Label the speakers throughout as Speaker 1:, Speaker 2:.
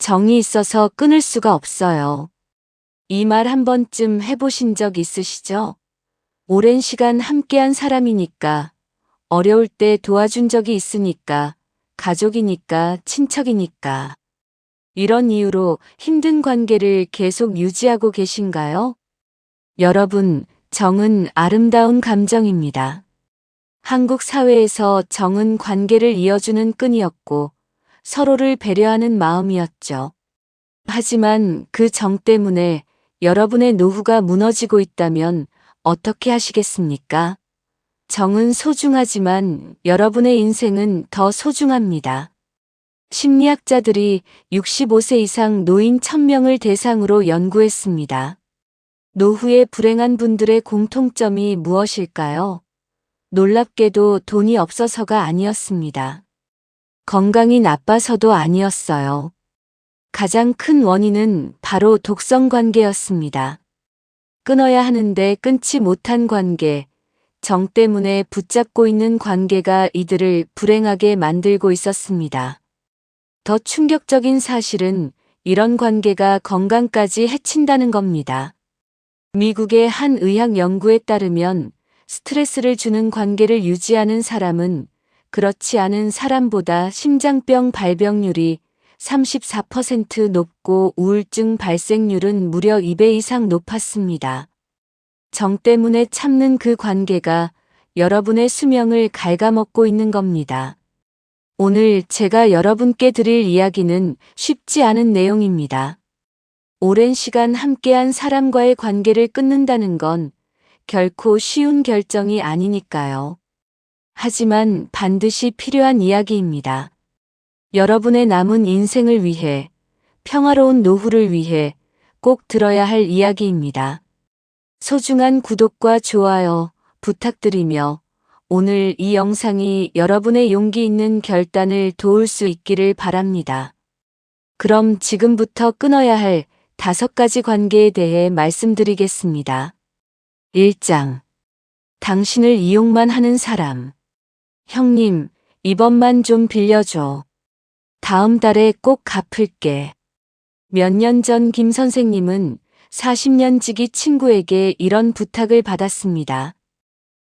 Speaker 1: 정이 있어서 끊을 수가 없어요. 이 말 한 번쯤 해보신 적 있으시죠? 오랜 시간 함께한 사람이니까, 어려울 때 도와준 적이 있으니까, 가족이니까, 친척이니까. 이런 이유로 힘든 관계를 계속 유지하고 계신가요? 여러분, 정은 아름다운 감정입니다. 한국 사회에서 정은 관계를 이어주는 끈이었고, 서로를 배려하는 마음이었죠. 하지만 그 정 때문에 여러분의 노후가 무너지고 있다면 어떻게 하시겠습니까? 정은 소중하지만 여러분의 인생은 더 소중합니다. 심리학자들이 65세 이상 노인 1000명을 대상으로 연구했습니다. 노후에 불행한 분들의 공통점이 무엇일까요? 놀랍게도 돈이 없어서가 아니었습니다. 건강이 나빠서도 아니었어요. 가장 큰 원인은 바로 독성 관계였습니다. 끊어야 하는데 끊지 못한 관계, 정 때문에 붙잡고 있는 관계가 이들을 불행하게 만들고 있었습니다. 더 충격적인 사실은 이런 관계가 건강까지 해친다는 겁니다. 미국의 한 의학 연구에 따르면 스트레스를 주는 관계를 유지하는 사람은 그렇지 않은 사람보다 심장병 발병률이 34% 높고 우울증 발생률은 무려 2배 이상 높았습니다. 정 때문에 참는 그 관계가 여러분의 수명을 갉아먹고 있는 겁니다. 오늘 제가 여러분께 드릴 이야기는 쉽지 않은 내용입니다. 오랜 시간 함께한 사람과의 관계를 끊는다는 건 결코 쉬운 결정이 아니니까요. 하지만 반드시 필요한 이야기입니다. 여러분의 남은 인생을 위해, 평화로운 노후를 위해 꼭 들어야 할 이야기입니다. 소중한 구독과 좋아요 부탁드리며 오늘 이 영상이 여러분의 용기 있는 결단을 도울 수 있기를 바랍니다. 그럼 지금부터 끊어야 할 5가지 관계에 대해 말씀드리겠습니다. 1장. 당신을 이용만 하는 사람. 형님, 이번만 좀 빌려줘. 다음 달에 꼭 갚을게. 몇 년 전 김 선생님은 40년 지기 친구에게 이런 부탁을 받았습니다.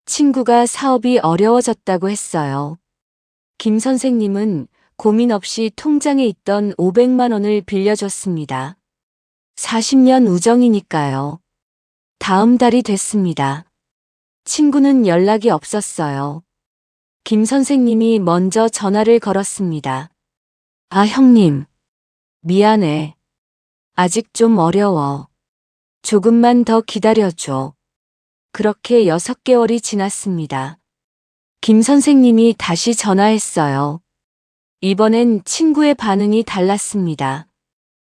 Speaker 1: 친구가 사업이 어려워졌다고 했어요. 김 선생님은 고민 없이 통장에 있던 500만 원을 빌려줬습니다. 40년 우정이니까요. 다음 달이 됐습니다. 친구는 연락이 없었어요. 김 선생님이 먼저 전화를 걸었습니다. 아, 형님. 미안해. 아직 좀 어려워. 조금만 더 기다려줘. 그렇게 6개월이 지났습니다. 김 선생님이 다시 전화했어요. 이번엔 친구의 반응이 달랐습니다.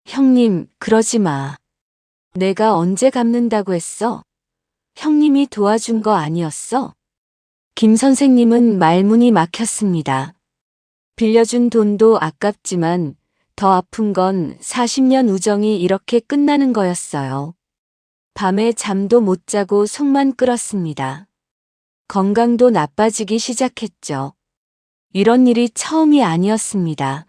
Speaker 1: 형님, 그러지 마. 내가 언제 갚는다고 했어? 형님이 도와준 거 아니었어? 김 선생님은 말문이 막혔습니다. 빌려준 돈도 아깝지만 더 아픈 건 40년 우정이 이렇게 끝나는 거였어요. 밤에 잠도 못 자고 속만 끓었습니다. 건강도 나빠지기 시작했죠. 이런 일이 처음이 아니었습니다.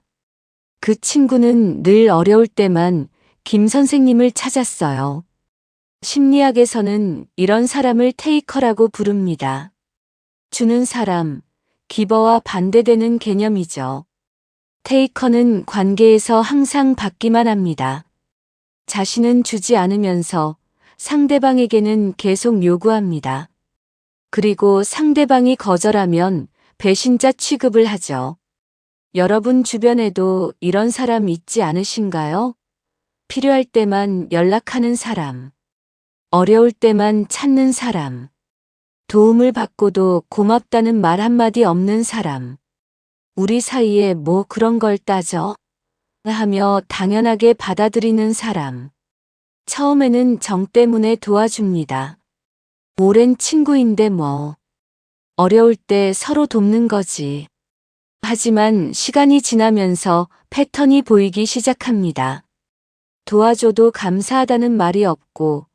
Speaker 1: 그 친구는 늘 어려울 때만 김 선생님을 찾았어요. 심리학에서는 이런 사람을 테이커라고 부릅니다. 주는 사람, 기버와 반대되는 개념이죠. 테이커는 관계에서 항상 받기만 합니다. 자신은 주지 않으면서 상대방에게는 계속 요구합니다. 그리고 상대방이 거절하면 배신자 취급을 하죠. 여러분 주변에도 이런 사람 있지 않으신가요? 필요할 때만 연락하는 사람, 어려울 때만 찾는 사람, 도움을 받고도 고맙다는 말 한마디 없는 사람. 우리 사이에 뭐 그런 걸 따져? 하며 당연하게 받아들이는 사람. 처음에는 정 때문에 도와줍니다. 오랜 친구인데 뭐. 어려울 때 서로 돕는 거지. 하지만 시간이 지나면서 패턴이 보이기 시작합니다. 도와줘도 감사하다는 말이 없고,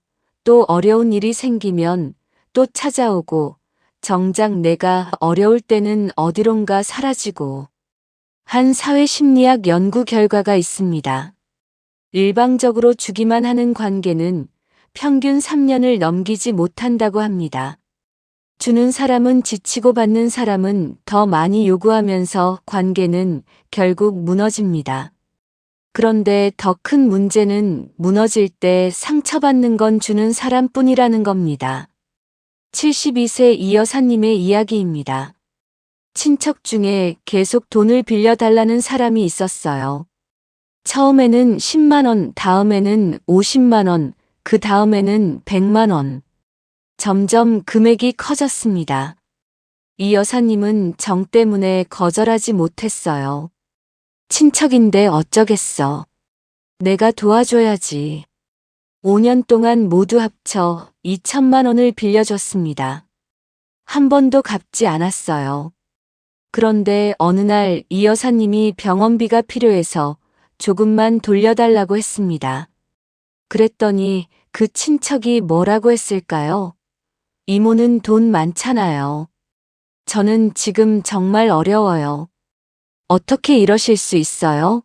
Speaker 1: 또 어려운 일이 생기면 또 찾아오고, 정작 내가 어려울 때는 어디론가 사라지고. 한 사회심리학 연구 결과가 있습니다. 일방적으로 주기만 하는 관계는 평균 3년을 넘기지 못한다고 합니다. 주는 사람은 지치고 받는 사람은 더 많이 요구하면서 관계는 결국 무너집니다. 그런데 더 큰 문제는 무너질 때 상처받는 건 주는 사람뿐이라는 겁니다. 72세 이 여사님의 이야기입니다. 친척 중에 계속 돈을 빌려달라는 사람이 있었어요. 처음에는 10만 원, 다음에는 50만 원, 그 다음에는 100만 원. 점점 금액이 커졌습니다. 이 여사님은 정 때문에 거절하지 못했어요. 친척인데 어쩌겠어. 내가 도와줘야지. 5년 동안 모두 합쳐 2천만 원을 빌려줬습니다. 한 번도 갚지 않았어요. 그런데 어느 날 이 여사님이 병원비가 필요해서 조금만 돌려달라고 했습니다. 그랬더니 그 친척이 뭐라고 했을까요? 이모는 돈 많잖아요. 저는 지금 정말 어려워요. 어떻게 이러실 수 있어요?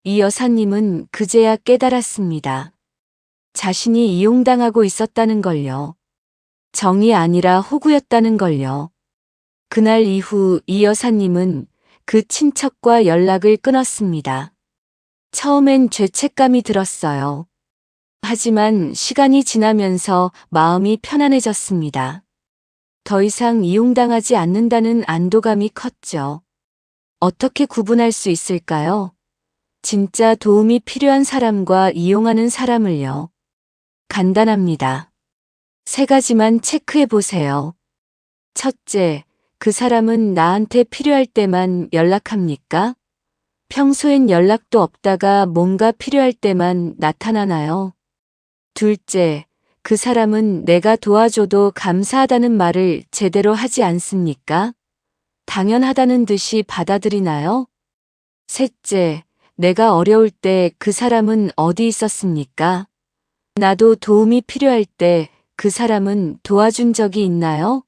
Speaker 1: 이 여사님은 그제야 깨달았습니다. 자신이 이용당하고 있었다는 걸요. 정이 아니라 호구였다는 걸요. 그날 이후 이 여사님은 그 친척과 연락을 끊었습니다. 처음엔 죄책감이 들었어요. 하지만 시간이 지나면서 마음이 편안해졌습니다. 더 이상 이용당하지 않는다는 안도감이 컸죠. 어떻게 구분할 수 있을까요? 진짜 도움이 필요한 사람과 이용하는 사람을요. 간단합니다. 3가지만 체크해 보세요. 첫째, 그 사람은 나한테 필요할 때만 연락합니까? 평소엔 연락도 없다가 뭔가 필요할 때만 나타나나요? 둘째, 그 사람은 내가 도와줘도 감사하다는 말을 제대로 하지 않습니까? 당연하다는 듯이 받아들이나요? 셋째, 내가 어려울 때 그 사람은 어디 있었습니까? 나도 도움이 필요할 때 그 사람은 도와준 적이 있나요?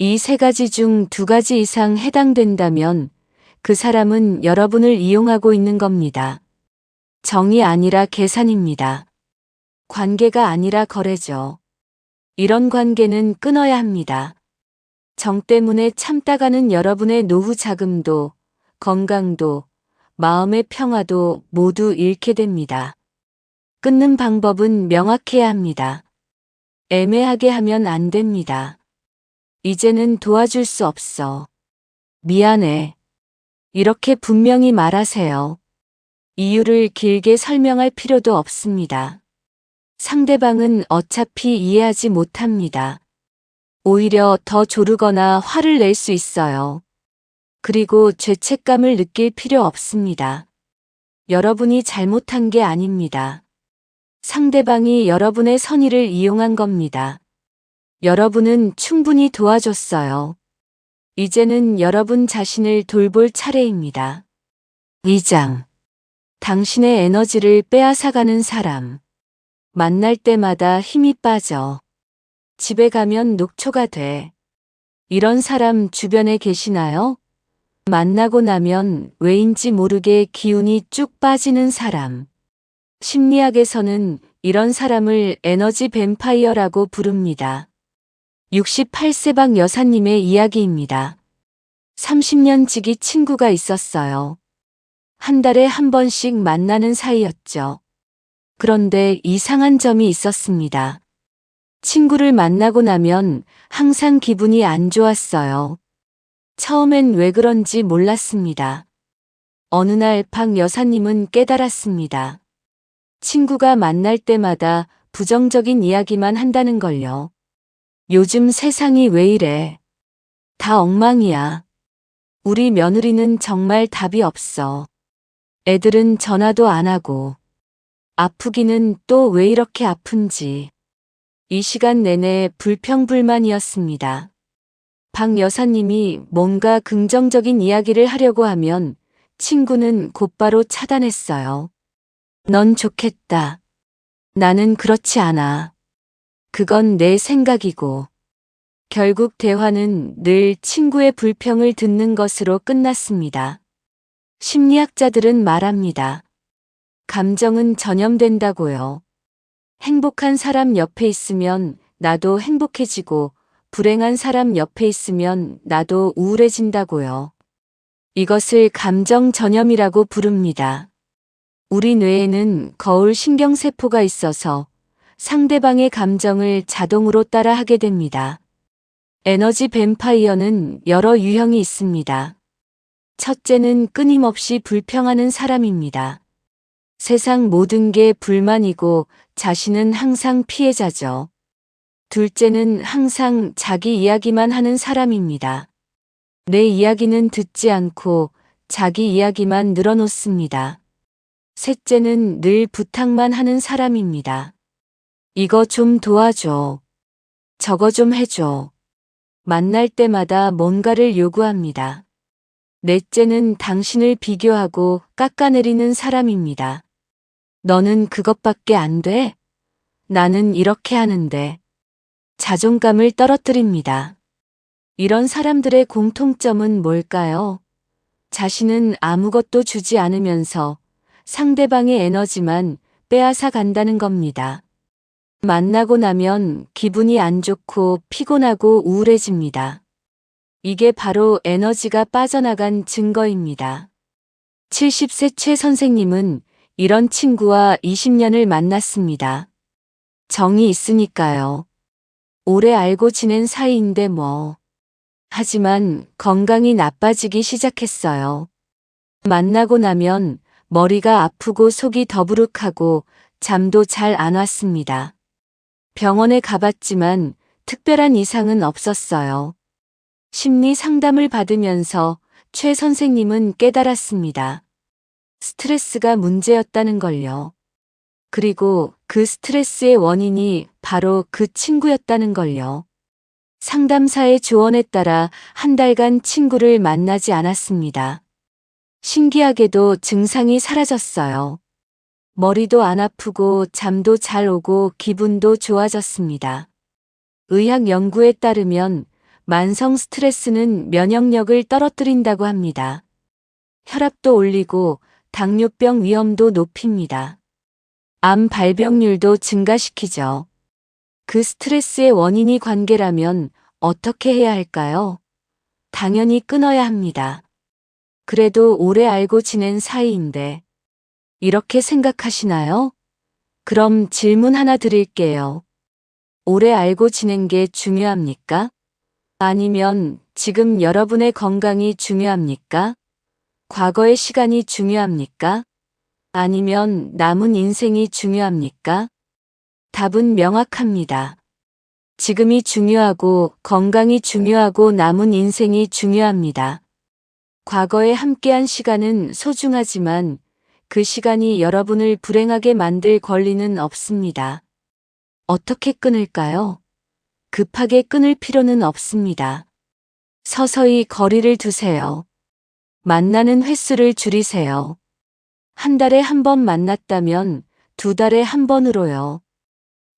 Speaker 1: 이 3가지 중 2가지 이상 해당된다면 그 사람은 여러분을 이용하고 있는 겁니다. 정이 아니라 계산입니다. 관계가 아니라 거래죠. 이런 관계는 끊어야 합니다. 정 때문에 참다가는 여러분의 노후 자금도, 건강도, 마음의 평화도 모두 잃게 됩니다. 끊는 방법은 명확해야 합니다. 애매하게 하면 안 됩니다. 이제는 도와줄 수 없어. 미안해. 이렇게 분명히 말하세요. 이유를 길게 설명할 필요도 없습니다. 상대방은 어차피 이해하지 못합니다. 오히려 더 조르거나 화를 낼 수 있어요. 그리고 죄책감을 느낄 필요 없습니다. 여러분이 잘못한 게 아닙니다. 상대방이 여러분의 선의를 이용한 겁니다. 여러분은 충분히 도와줬어요. 이제는 여러분 자신을 돌볼 차례입니다. 2장. 당신의 에너지를 빼앗아가는 사람. 만날 때마다 힘이 빠져. 집에 가면 녹초가 돼. 이런 사람 주변에 계시나요? 만나고 나면 왜인지 모르게 기운이 쭉 빠지는 사람. 심리학에서는 이런 사람을 에너지 뱀파이어라고 부릅니다. 68세방 여사님의 이야기입니다. 30년 지기 친구가 있었어요. 한 달에 한 번씩 만나는 사이였죠. 그런데 이상한 점이 있었습니다. 친구를 만나고 나면 항상 기분이 안 좋았어요. 처음엔 왜 그런지 몰랐습니다. 어느 날 박 여사님은 깨달았습니다. 친구가 만날 때마다 부정적인 이야기만 한다는 걸요. 요즘 세상이 왜 이래? 다 엉망이야. 우리 며느리는 정말 답이 없어. 애들은 전화도 안 하고. 아프기는 또 왜 이렇게 아픈지. 이 시간 내내 불평불만이었습니다. 박 여사님이 뭔가 긍정적인 이야기를 하려고 하면 친구는 곧바로 차단했어요. 넌 좋겠다. 나는 그렇지 않아. 그건 내 생각이고. 결국 대화는 늘 친구의 불평을 듣는 것으로 끝났습니다. 심리학자들은 말합니다. 감정은 전염된다고요. 행복한 사람 옆에 있으면 나도 행복해지고 불행한 사람 옆에 있으면 나도 우울해진다고요. 이것을 감정 전염이라고 부릅니다. 우리 뇌에는 거울 신경세포가 있어서 상대방의 감정을 자동으로 따라하게 됩니다. 에너지 뱀파이어는 여러 유형이 있습니다. 첫째는 끊임없이 불평하는 사람입니다. 세상 모든 게 불만이고 자신은 항상 피해자죠. 둘째는 항상 자기 이야기만 하는 사람입니다. 내 이야기는 듣지 않고 자기 이야기만 늘어놓습니다. 셋째는 늘 부탁만 하는 사람입니다. 이거 좀 도와줘. 저거 좀 해줘. 만날 때마다 뭔가를 요구합니다. 넷째는 당신을 비교하고 깎아내리는 사람입니다. 너는 그것밖에 안 돼? 나는 이렇게 하는데. 자존감을 떨어뜨립니다. 이런 사람들의 공통점은 뭘까요? 자신은 아무것도 주지 않으면서 상대방의 에너지만 빼앗아 간다는 겁니다. 만나고 나면 기분이 안 좋고 피곤하고 우울해집니다. 이게 바로 에너지가 빠져나간 증거입니다. 70세 최 선생님은 이런 친구와 20년을 만났습니다. 정이 있으니까요. 오래 알고 지낸 사이인데 뭐. 하지만 건강이 나빠지기 시작했어요. 만나고 나면 머리가 아프고 속이 더부룩하고 잠도 잘 안 왔습니다. 병원에 가봤지만 특별한 이상은 없었어요. 심리 상담을 받으면서 최 선생님은 깨달았습니다. 스트레스가 문제였다는 걸요. 그리고 그 스트레스의 원인이 바로 그 친구였다는 걸요. 상담사의 조언에 따라 한 달간 친구를 만나지 않았습니다. 신기하게도 증상이 사라졌어요. 머리도 안 아프고 잠도 잘 오고 기분도 좋아졌습니다. 의학 연구에 따르면 만성 스트레스는 면역력을 떨어뜨린다고 합니다. 혈압도 올리고 당뇨병 위험도 높입니다. 암 발병률도 증가시키죠. 그 스트레스의 원인이 관계라면 어떻게 해야 할까요? 당연히 끊어야 합니다. 그래도 오래 알고 지낸 사이인데 이렇게 생각하시나요? 그럼 질문 하나 드릴게요. 오래 알고 지낸 게 중요합니까? 아니면 지금 여러분의 건강이 중요합니까? 과거의 시간이 중요합니까? 아니면 남은 인생이 중요합니까? 답은 명확합니다. 지금이 중요하고 건강이 중요하고 남은 인생이 중요합니다. 과거에 함께한 시간은 소중하지만 그 시간이 여러분을 불행하게 만들 권리는 없습니다. 어떻게 끊을까요? 급하게 끊을 필요는 없습니다. 서서히 거리를 두세요. 만나는 횟수를 줄이세요. 한 달에 한 번 만났다면 2달에 한 번으로요.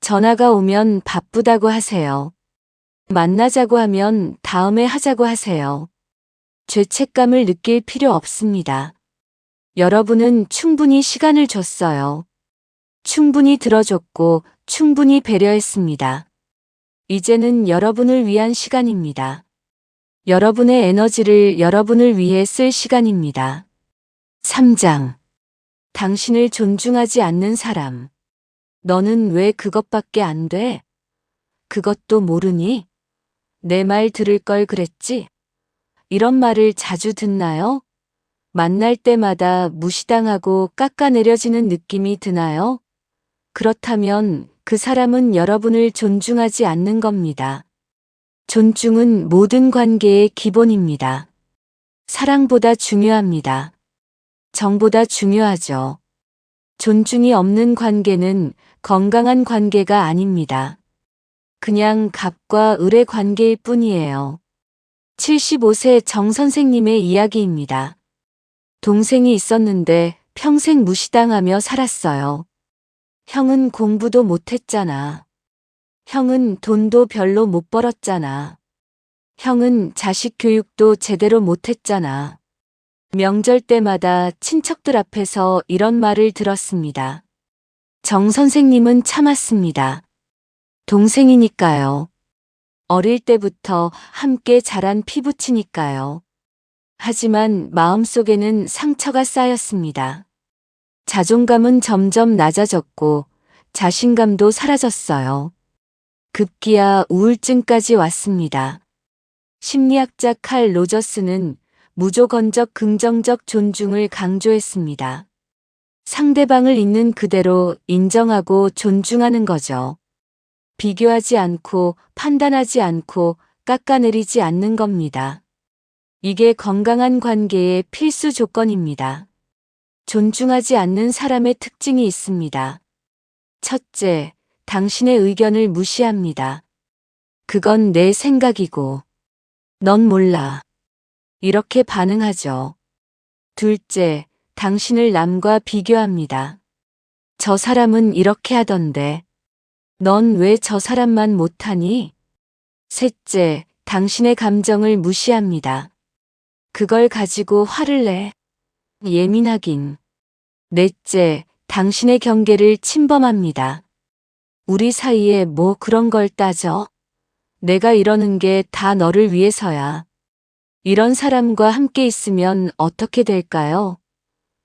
Speaker 1: 전화가 오면 바쁘다고 하세요. 만나자고 하면 다음에 하자고 하세요. 죄책감을 느낄 필요 없습니다. 여러분은 충분히 시간을 줬어요. 충분히 들어줬고 충분히 배려했습니다. 이제는 여러분을 위한 시간입니다. 여러분의 에너지를 여러분을 위해 쓸 시간입니다. 3장. 당신을 존중하지 않는 사람. 너는 왜 그것밖에 안 돼? 그것도 모르니? 내 말 들을 걸 그랬지? 이런 말을 자주 듣나요? 만날 때마다 무시당하고 깎아내려지는 느낌이 드나요? 그렇다면 그 사람은 여러분을 존중하지 않는 겁니다. 존중은 모든 관계의 기본입니다. 사랑보다 중요합니다. 정보다 중요하죠. 존중이 없는 관계는 건강한 관계가 아닙니다. 그냥 갑과 을의 관계일 뿐이에요. 75세 정 선생님의 이야기입니다. 동생이 있었는데 평생 무시당하며 살았어요. 형은 공부도 못했잖아. 형은 돈도 별로 못 벌었잖아. 형은 자식 교육도 제대로 못했잖아. 명절 때마다 친척들 앞에서 이런 말을 들었습니다. 정 선생님은 참았습니다. 동생이니까요. 어릴 때부터 함께 자란 피부치니까요. 하지만 마음속에는 상처가 쌓였습니다. 자존감은 점점 낮아졌고 자신감도 사라졌어요. 급기야 우울증까지 왔습니다. 심리학자 칼 로저스는 무조건적 긍정적 존중을 강조했습니다. 상대방을 있는 그대로 인정하고 존중하는 거죠. 비교하지 않고 판단하지 않고 깎아내리지 않는 겁니다. 이게 건강한 관계의 필수 조건입니다. 존중하지 않는 사람의 특징이 있습니다. 첫째, 당신의 의견을 무시합니다. 그건 내 생각이고, 넌 몰라. 이렇게 반응하죠. 둘째, 당신을 남과 비교합니다. 저 사람은 이렇게 하던데, 넌 왜 저 사람만 못하니? 셋째, 당신의 감정을 무시합니다. 그걸 가지고 화를 내. 예민하긴. 넷째, 당신의 경계를 침범합니다. 우리 사이에 뭐 그런 걸 따져? 내가 이러는 게 다 너를 위해서야. 이런 사람과 함께 있으면 어떻게 될까요?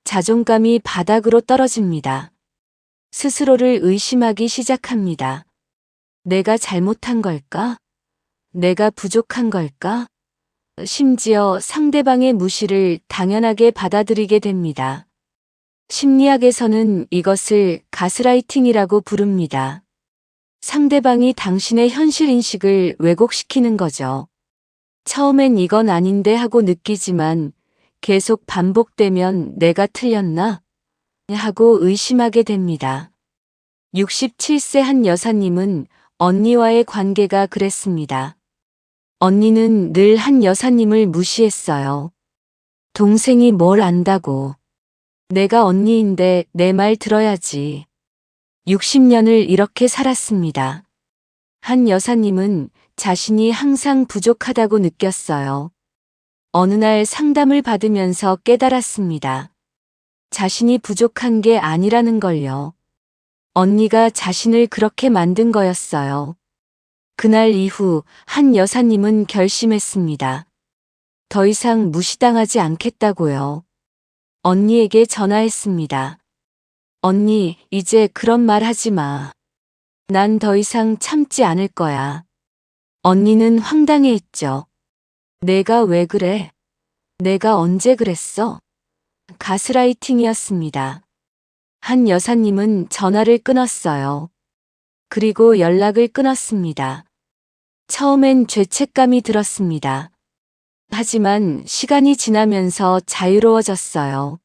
Speaker 1: 자존감이 바닥으로 떨어집니다. 스스로를 의심하기 시작합니다. 내가 잘못한 걸까? 내가 부족한 걸까? 심지어 상대방의 무시를 당연하게 받아들이게 됩니다. 심리학에서는 이것을 가스라이팅이라고 부릅니다. 상대방이 당신의 현실 인식을 왜곡시키는 거죠. 처음엔 이건 아닌데 하고 느끼지만 계속 반복되면 내가 틀렸나? 하고 의심하게 됩니다. 67세 한 여사님은 언니와의 관계가 그랬습니다. 언니는 늘 한 여사님을 무시했어요. 동생이 뭘 안다고. 내가 언니인데 내 말 들어야지. 60년을 이렇게 살았습니다. 한 여사님은 자신이 항상 부족하다고 느꼈어요. 어느 날 상담을 받으면서 깨달았습니다. 자신이 부족한 게 아니라는 걸요. 언니가 자신을 그렇게 만든 거였어요. 그날 이후 한 여사님은 결심했습니다. 더 이상 무시당하지 않겠다고요. 언니에게 전화했습니다. 언니, 이제 그런 말 하지 마. 난 더 이상 참지 않을 거야. 언니는 황당해했죠. 내가 왜 그래? 내가 언제 그랬어? 가스라이팅이었습니다. 한 여사님은 전화를 끊었어요. 그리고 연락을 끊었습니다. 처음엔 죄책감이 들었습니다. 하지만 시간이 지나면서 자유로워졌어요.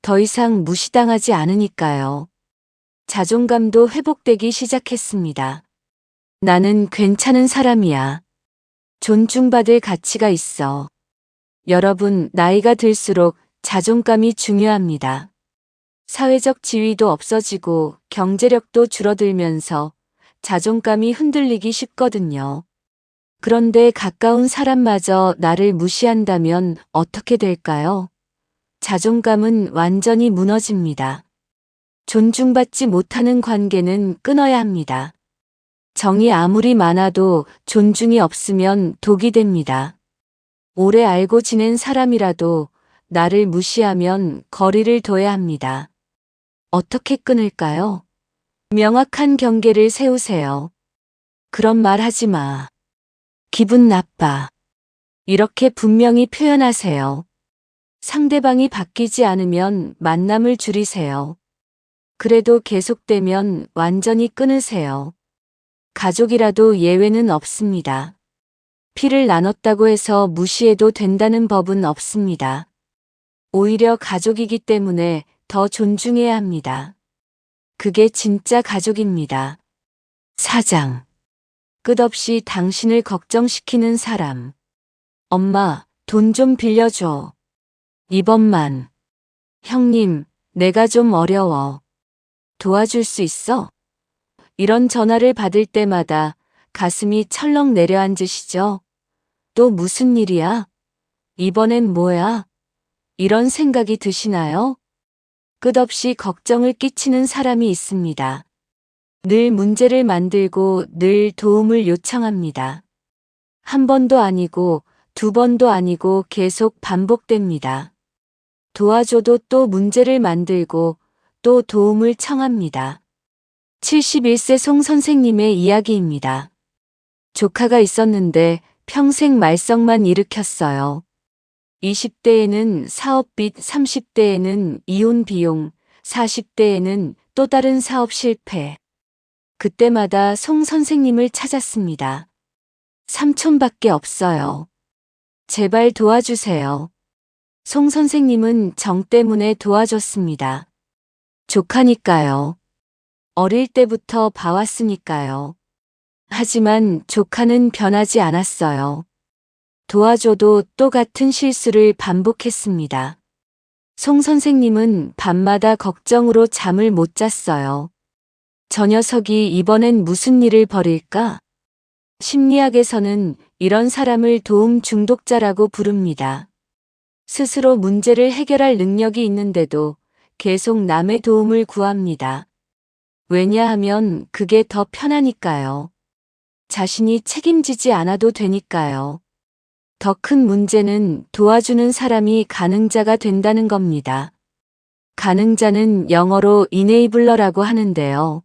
Speaker 1: 더 이상 무시당하지 않으니까요. 자존감도 회복되기 시작했습니다. 나는 괜찮은 사람이야. 존중받을 가치가 있어. 여러분, 나이가 들수록 자존감이 중요합니다. 사회적 지위도 없어지고 경제력도 줄어들면서 자존감이 흔들리기 쉽거든요. 그런데 가까운 사람마저 나를 무시한다면 어떻게 될까요? 자존감은 완전히 무너집니다. 존중받지 못하는 관계는 끊어야 합니다. 정이 아무리 많아도 존중이 없으면 독이 됩니다. 오래 알고 지낸 사람이라도 나를 무시하면 거리를 둬야 합니다. 어떻게 끊을까요? 명확한 경계를 세우세요. 그런 말 하지 마. 기분 나빠. 이렇게 분명히 표현하세요. 상대방이 바뀌지 않으면 만남을 줄이세요. 그래도 계속되면 완전히 끊으세요. 가족이라도 예외는 없습니다. 피를 나눴다고 해서 무시해도 된다는 법은 없습니다. 오히려 가족이기 때문에 더 존중해야 합니다. 그게 진짜 가족입니다. 4장. 끝없이 당신을 걱정시키는 사람. 엄마, 돈 좀 빌려줘. 이번만. 형님, 내가 좀 어려워. 도와줄 수 있어? 이런 전화를 받을 때마다 가슴이 철렁 내려앉으시죠? 또 무슨 일이야? 이번엔 뭐야? 이런 생각이 드시나요? 끝없이 걱정을 끼치는 사람이 있습니다. 늘 문제를 만들고 늘 도움을 요청합니다. 한 번도 아니고 두 번도 아니고 계속 반복됩니다. 도와줘도 또 문제를 만들고 또 도움을 청합니다. 71세 송 선생님의 이야기입니다. 조카가 있었는데 평생 말썽만 일으켰어요. 20대에는 사업빚, 30대에는 이혼 비용, 40대에는 또 다른 사업 실패. 그때마다 송 선생님을 찾았습니다. 삼촌밖에 없어요. 제발 도와주세요. 송 선생님은 정 때문에 도와줬습니다. 조카니까요. 어릴 때부터 봐왔으니까요. 하지만 조카는 변하지 않았어요. 도와줘도 또 같은 실수를 반복했습니다. 송 선생님은 밤마다 걱정으로 잠을 못 잤어요. 저 녀석이 이번엔 무슨 일을 벌일까? 심리학에서는 이런 사람을 도움 중독자라고 부릅니다. 스스로 문제를 해결할 능력이 있는데도 계속 남의 도움을 구합니다. 왜냐하면 그게 더 편하니까요. 자신이 책임지지 않아도 되니까요. 더 큰 문제는 도와주는 사람이 가능자가 된다는 겁니다. 가능자는 영어로 이네이블러라고 하는데요.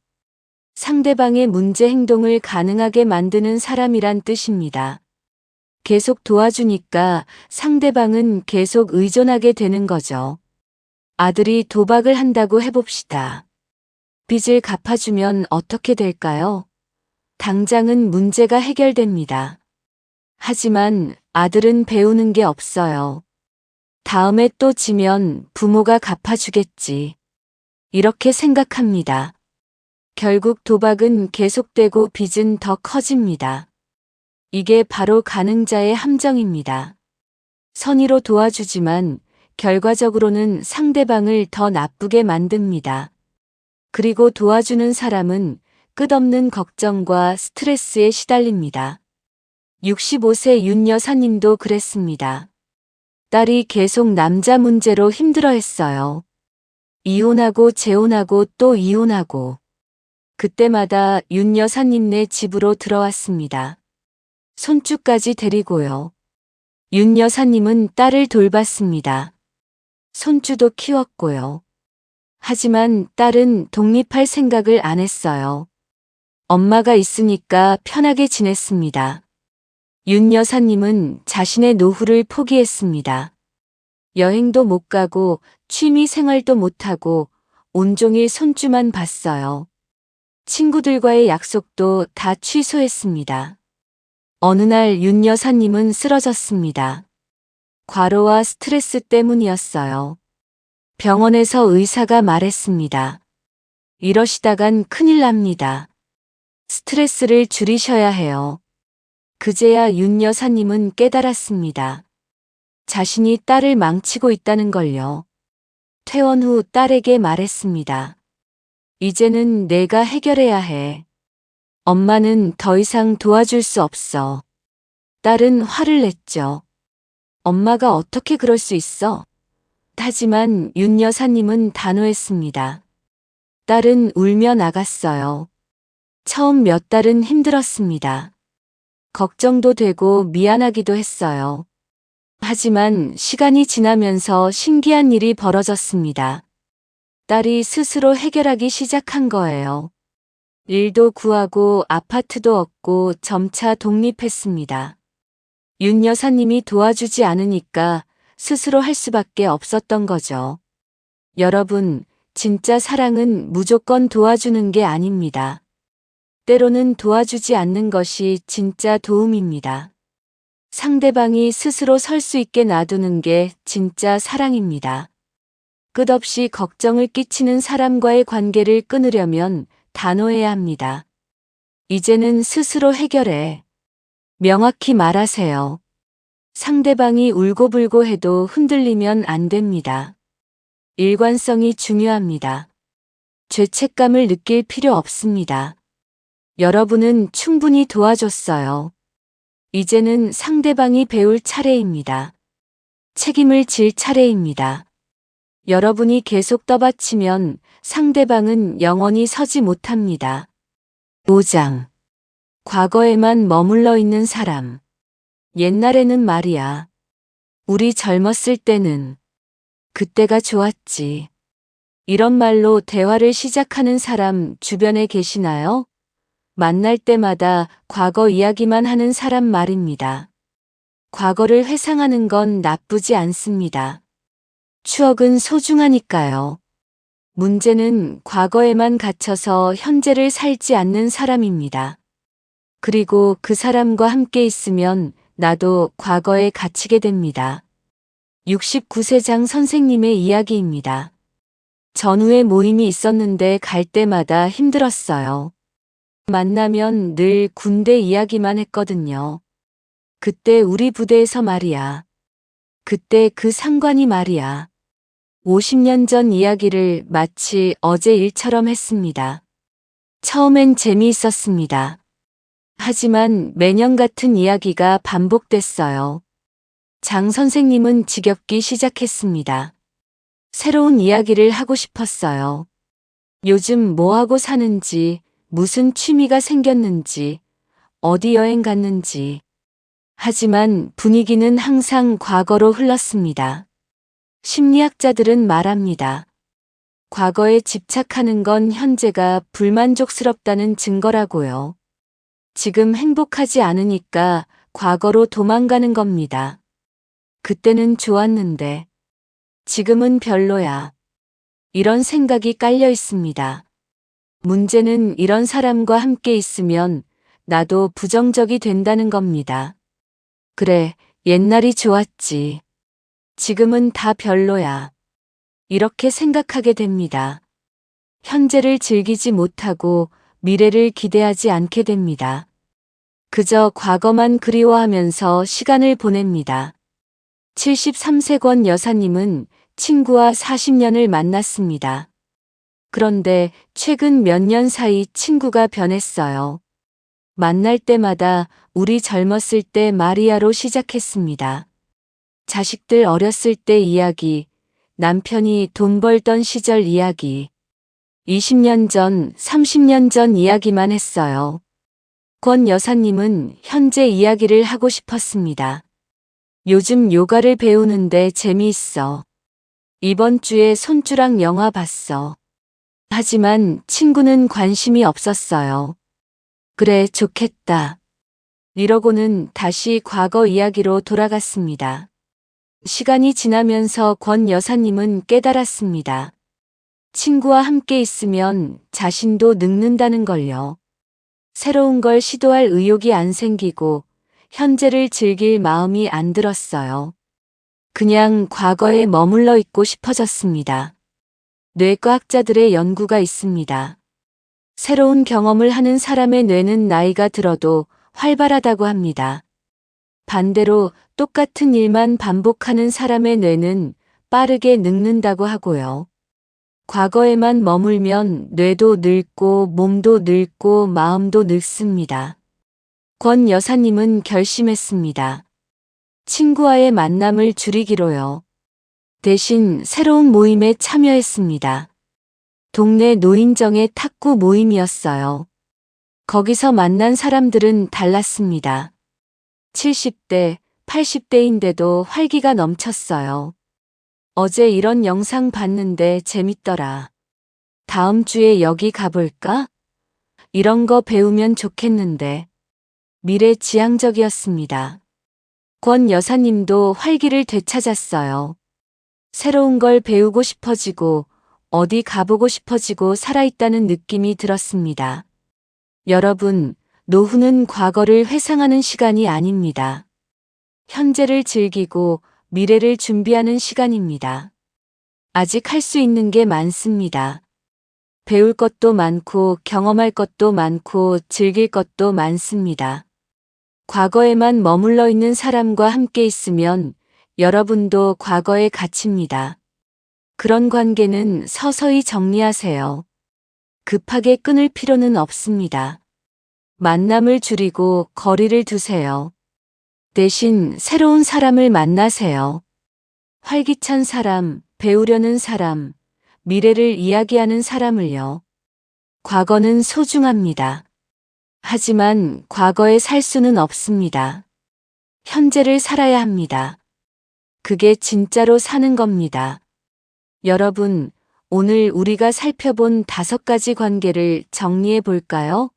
Speaker 1: 상대방의 문제 행동을 가능하게 만드는 사람이란 뜻입니다. 계속 도와주니까 상대방은 계속 의존하게 되는 거죠. 아들이 도박을 한다고 해봅시다. 빚을 갚아주면 어떻게 될까요? 당장은 문제가 해결됩니다. 하지만 아들은 배우는 게 없어요. 다음에 또 지면 부모가 갚아주겠지. 이렇게 생각합니다. 결국 도박은 계속되고 빚은 더 커집니다. 이게 바로 가능자의 함정입니다. 선의로 도와주지만 결과적으로는 상대방을 더 나쁘게 만듭니다. 그리고 도와주는 사람은 끝없는 걱정과 스트레스에 시달립니다. 65세 윤 여사님도 그랬습니다. 딸이 계속 남자 문제로 힘들어했어요. 이혼하고 재혼하고 또 이혼하고. 그때마다 윤 여사님네 집으로 들어왔습니다. 손주까지 데리고요. 윤 여사님은 딸을 돌봤습니다. 손주도 키웠고요. 하지만 딸은 독립할 생각을 안 했어요. 엄마가 있으니까 편하게 지냈습니다. 윤 여사님은 자신의 노후를 포기했습니다. 여행도 못 가고 취미 생활도 못하고 온종일 손주만 봤어요. 친구들과의 약속도 다 취소했습니다. 어느 날 윤 여사님은 쓰러졌습니다. 과로와 스트레스 때문이었어요. 병원에서 의사가 말했습니다. 이러시다간 큰일 납니다. 스트레스를 줄이셔야 해요. 그제야 윤 여사님은 깨달았습니다. 자신이 딸을 망치고 있다는 걸요. 퇴원 후 딸에게 말했습니다. 이제는 내가 해결해야 해. 엄마는 더 이상 도와줄 수 없어. 딸은 화를 냈죠. 엄마가 어떻게 그럴 수 있어? 하지만 윤 여사님은 단호했습니다. 딸은 울며 나갔어요. 처음 몇 달은 힘들었습니다. 걱정도 되고 미안하기도 했어요. 하지만 시간이 지나면서 신기한 일이 벌어졌습니다. 딸이 스스로 해결하기 시작한 거예요. 일도 구하고 아파트도 얻고 점차 독립했습니다. 윤 여사님이 도와주지 않으니까 스스로 할 수밖에 없었던 거죠. 여러분, 진짜 사랑은 무조건 도와주는 게 아닙니다. 때로는 도와주지 않는 것이 진짜 도움입니다. 상대방이 스스로 설 수 있게 놔두는 게 진짜 사랑입니다. 끝없이 걱정을 끼치는 사람과의 관계를 끊으려면 단호해야 합니다. 이제는 스스로 해결해. 명확히 말하세요. 상대방이 울고불고 해도 흔들리면 안 됩니다. 일관성이 중요합니다. 죄책감을 느낄 필요 없습니다. 여러분은 충분히 도와줬어요. 이제는 상대방이 배울 차례입니다. 책임을 질 차례입니다. 여러분이 계속 떠받치면 상대방은 영원히 서지 못합니다. 5장. 과거에만 머물러 있는 사람. 옛날에는 말이야. 우리 젊었을 때는 그때가 좋았지. 이런 말로 대화를 시작하는 사람 주변에 계시나요? 만날 때마다 과거 이야기만 하는 사람 말입니다. 과거를 회상하는 건 나쁘지 않습니다. 추억은 소중하니까요. 문제는 과거에만 갇혀서 현재를 살지 않는 사람입니다. 그리고 그 사람과 함께 있으면 나도 과거에 갇히게 됩니다. 69세장 선생님의 이야기입니다. 전후에 모임이 있었는데 갈 때마다 힘들었어요. 만나면 늘 군대 이야기만 했거든요. 그때 우리 부대에서 말이야. 그때 그 상관이 말이야. 50년 전 이야기를 마치 어제 일처럼 했습니다. 처음엔 재미있었습니다. 하지만 매년 같은 이야기가 반복됐어요. 장 선생님은 지겹기 시작했습니다. 새로운 이야기를 하고 싶었어요. 요즘 뭐하고 사는지, 무슨 취미가 생겼는지, 어디 여행 갔는지. 하지만 분위기는 항상 과거로 흘렀습니다. 심리학자들은 말합니다. 과거에 집착하는 건 현재가 불만족스럽다는 증거라고요. 지금 행복하지 않으니까 과거로 도망가는 겁니다. 그때는 좋았는데 지금은 별로야. 이런 생각이 깔려 있습니다. 문제는 이런 사람과 함께 있으면 나도 부정적이 된다는 겁니다. 그래, 옛날이 좋았지. 지금은 다 별로야. 이렇게 생각하게 됩니다. 현재를 즐기지 못하고 미래를 기대하지 않게 됩니다. 그저 과거만 그리워하면서 시간을 보냅니다. 73세 권 여사님은 친구와 40년을 만났습니다. 그런데 최근 몇 년 사이 친구가 변했어요. 만날 때마다 우리 젊었을 때 마리아로 시작했습니다. 자식들 어렸을 때 이야기, 남편이 돈 벌던 시절 이야기, 20년 전, 30년 전 이야기만 했어요. 권 여사님은 현재 이야기를 하고 싶었습니다. 요즘 요가를 배우는데 재미있어. 이번 주에 손주랑 영화 봤어. 하지만 친구는 관심이 없었어요. 그래, 좋겠다. 이러고는 다시 과거 이야기로 돌아갔습니다. 시간이 지나면서 권 여사님은 깨달았습니다. 친구와 함께 있으면 자신도 늙는다는 걸요. 새로운 걸 시도할 의욕이 안 생기고 현재를 즐길 마음이 안 들었어요. 그냥 과거에 머물러 있고 싶어졌습니다. 뇌과학자들의 연구가 있습니다. 새로운 경험을 하는 사람의 뇌는 나이가 들어도 활발하다고 합니다. 반대로 똑같은 일만 반복하는 사람의 뇌는 빠르게 늙는다고 하고요. 과거에만 머물면 뇌도 늙고 몸도 늙고 마음도 늙습니다. 권 여사님은 결심했습니다. 친구와의 만남을 줄이기로요. 대신 새로운 모임에 참여했습니다. 동네 노인정의 탁구 모임이었어요. 거기서 만난 사람들은 달랐습니다. 70대, 80대인데도 활기가 넘쳤어요. 어제 이런 영상 봤는데 재밌더라. 다음 주에 여기 가볼까? 이런 거 배우면 좋겠는데. 미래지향적이었습니다. 권 여사님도 활기를 되찾았어요. 새로운 걸 배우고 싶어지고 어디 가보고 싶어지고 살아있다는 느낌이 들었습니다. 여러분, 노후는 과거를 회상하는 시간이 아닙니다. 현재를 즐기고 미래를 준비하는 시간입니다. 아직 할 수 있는 게 많습니다. 배울 것도 많고 경험할 것도 많고 즐길 것도 많습니다. 과거에만 머물러 있는 사람과 함께 있으면 여러분도 과거에 갇힙니다. 그런 관계는 서서히 정리하세요. 급하게 끊을 필요는 없습니다. 만남을 줄이고 거리를 두세요. 대신 새로운 사람을 만나세요. 활기찬 사람, 배우려는 사람, 미래를 이야기하는 사람을요. 과거는 소중합니다. 하지만 과거에 살 수는 없습니다. 현재를 살아야 합니다. 그게 진짜로 사는 겁니다. 여러분, 오늘 우리가 살펴본 5가지 관계를 정리해 볼까요?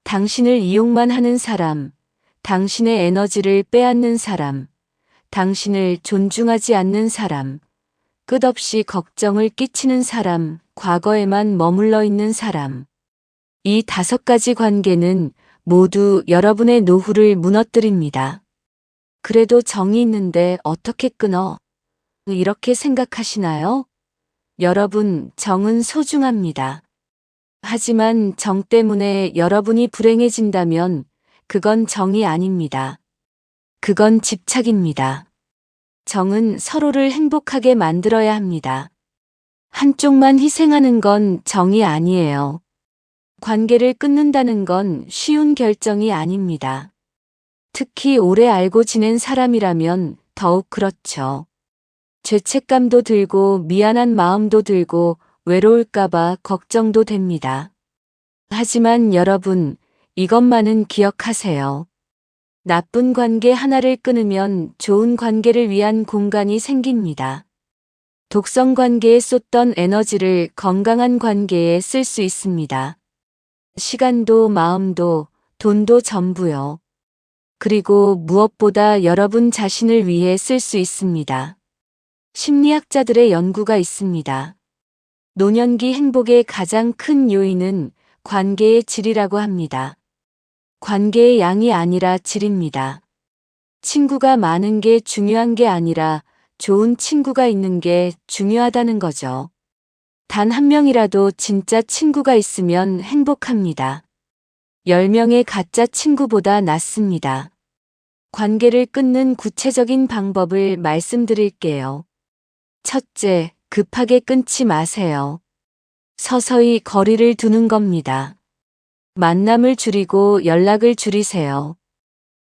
Speaker 1: 당신을 이용만 하는 사람, 당신의 에너지를 빼앗는 사람, 당신을 존중하지 않는 사람, 끝없이 걱정을 끼치는 사람, 과거에만 머물러 있는 사람. 이 5가지 관계는 모두 여러분의 노후를 무너뜨립니다. 그래도 정이 있는데 어떻게 끊어? 이렇게 생각하시나요? 여러분, 정은 소중합니다. 하지만 정 때문에 여러분이 불행해진다면 그건 정이 아닙니다. 그건 집착입니다. 정은 서로를 행복하게 만들어야 합니다. 한쪽만 희생하는 건 정이 아니에요. 관계를 끊는다는 건 쉬운 결정이 아닙니다. 특히 오래 알고 지낸 사람이라면 더욱 그렇죠. 죄책감도 들고 미안한 마음도 들고 외로울까봐 걱정도 됩니다. 하지만 여러분, 이것만은 기억하세요. 나쁜 관계 하나를 끊으면 좋은 관계를 위한 공간이 생깁니다. 독성 관계에 쏟던 에너지를 건강한 관계에 쓸 수 있습니다. 시간도 마음도 돈도 전부요. 그리고 무엇보다 여러분 자신을 위해 쓸 수 있습니다. 심리학자들의 연구가 있습니다. 노년기 행복의 가장 큰 요인은 관계의 질이라고 합니다. 관계의 양이 아니라 질입니다. 친구가 많은 게 중요한 게 아니라 좋은 친구가 있는 게 중요하다는 거죠. 단 한 명이라도 진짜 친구가 있으면 행복합니다. 10명의 가짜 친구보다 낫습니다. 관계를 끊는 구체적인 방법을 말씀드릴게요. 첫째, 급하게 끊지 마세요. 서서히 거리를 두는 겁니다. 만남을 줄이고 연락을 줄이세요.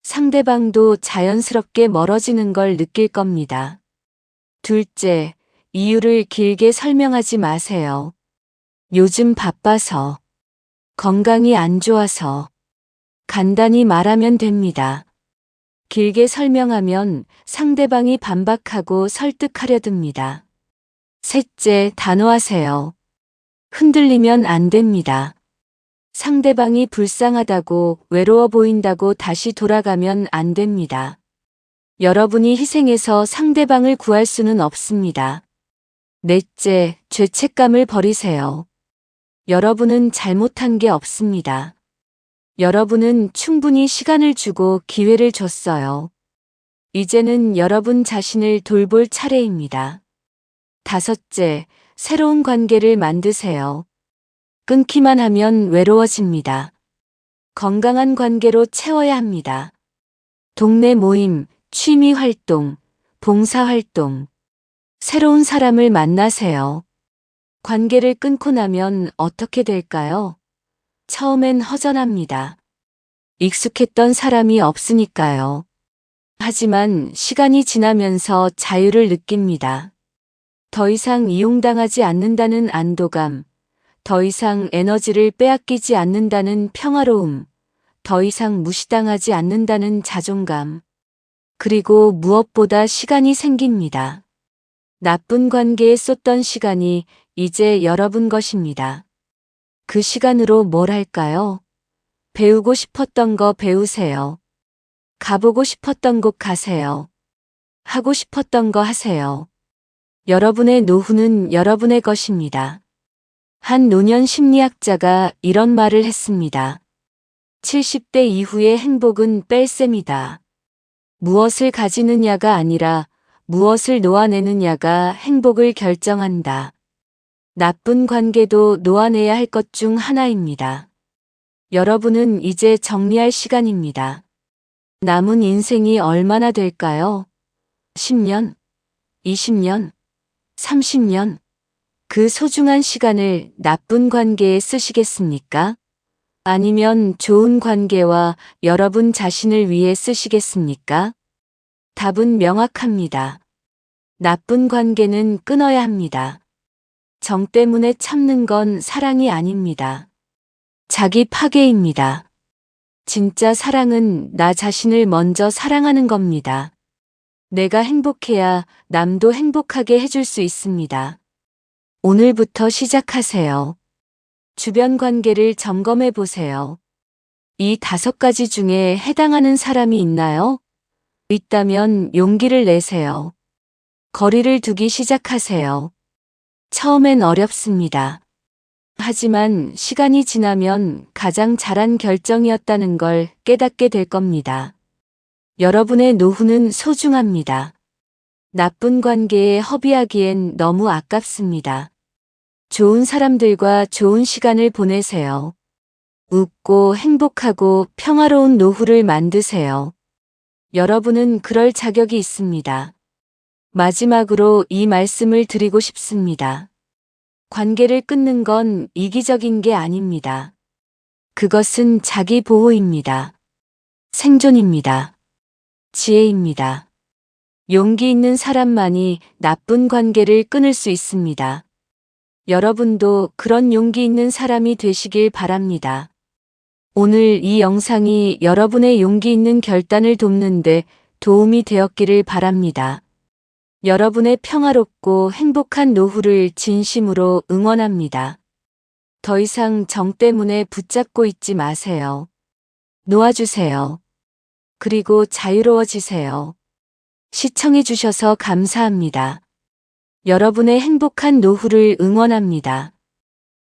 Speaker 1: 상대방도 자연스럽게 멀어지는 걸 느낄 겁니다. 둘째, 이유를 길게 설명하지 마세요. 요즘 바빠서, 건강이 안 좋아서, 간단히 말하면 됩니다. 길게 설명하면 상대방이 반박하고 설득하려 듭니다. 셋째, 단호하세요. 흔들리면 안 됩니다. 상대방이 불쌍하다고 외로워 보인다고 다시 돌아가면 안 됩니다. 여러분이 희생해서 상대방을 구할 수는 없습니다. 넷째, 죄책감을 버리세요. 여러분은 잘못한 게 없습니다. 여러분은 충분히 시간을 주고 기회를 줬어요. 이제는 여러분 자신을 돌볼 차례입니다. 다섯째, 새로운 관계를 만드세요. 끊기만 하면 외로워집니다. 건강한 관계로 채워야 합니다. 동네 모임, 취미 활동, 봉사 활동. 새로운 사람을 만나세요. 관계를 끊고 나면 어떻게 될까요? 처음엔 허전합니다. 익숙했던 사람이 없으니까요. 하지만 시간이 지나면서 자유를 느낍니다. 더 이상 이용당하지 않는다는 안도감, 더 이상 에너지를 빼앗기지 않는다는 평화로움, 더 이상 무시당하지 않는다는 자존감, 그리고 무엇보다 시간이 생깁니다. 나쁜 관계에 쏟던 시간이 이제 여러분 것입니다. 그 시간으로 뭘 할까요? 배우고 싶었던 거 배우세요. 가보고 싶었던 곳 가세요. 하고 싶었던 거 하세요. 여러분의 노후는 여러분의 것입니다. 한 노년 심리학자가 이런 말을 했습니다. 70대 이후의 행복은 뺄셈이다. 무엇을 가지느냐가 아니라 무엇을 놓아내느냐가 행복을 결정한다. 나쁜 관계도 놓아내야 할 것 중 하나입니다. 여러분은 이제 정리할 시간입니다. 남은 인생이 얼마나 될까요? 10년, 20년, 30년. 그 소중한 시간을 나쁜 관계에 쓰시겠습니까? 아니면 좋은 관계와 여러분 자신을 위해 쓰시겠습니까? 답은 명확합니다. 나쁜 관계는 끊어야 합니다. 정 때문에 참는 건 사랑이 아닙니다. 자기 파괴입니다. 진짜 사랑은 나 자신을 먼저 사랑하는 겁니다. 내가 행복해야 남도 행복하게 해줄 수 있습니다. 오늘부터 시작하세요. 주변 관계를 점검해 보세요. 이 5가지 중에 해당하는 사람이 있나요? 있다면 용기를 내세요. 거리를 두기 시작하세요. 처음엔 어렵습니다. 하지만 시간이 지나면 가장 잘한 결정이었다는 걸 깨닫게 될 겁니다. 여러분의 노후는 소중합니다. 나쁜 관계에 허비하기엔 너무 아깝습니다. 좋은 사람들과 좋은 시간을 보내세요. 웃고 행복하고 평화로운 노후를 만드세요. 여러분은 그럴 자격이 있습니다. 마지막으로 이 말씀을 드리고 싶습니다. 관계를 끊는 건 이기적인 게 아닙니다. 그것은 자기 보호입니다. 생존입니다. 지혜입니다. 용기 있는 사람만이 나쁜 관계를 끊을 수 있습니다. 여러분도 그런 용기 있는 사람이 되시길 바랍니다. 오늘 이 영상이 여러분의 용기 있는 결단을 돕는데 도움이 되었기를 바랍니다. 여러분의 평화롭고 행복한 노후를 진심으로 응원합니다. 더 이상 정 때문에 붙잡고 있지 마세요. 놓아주세요. 그리고 자유로워지세요. 시청해주셔서 감사합니다. 여러분의 행복한 노후를 응원합니다.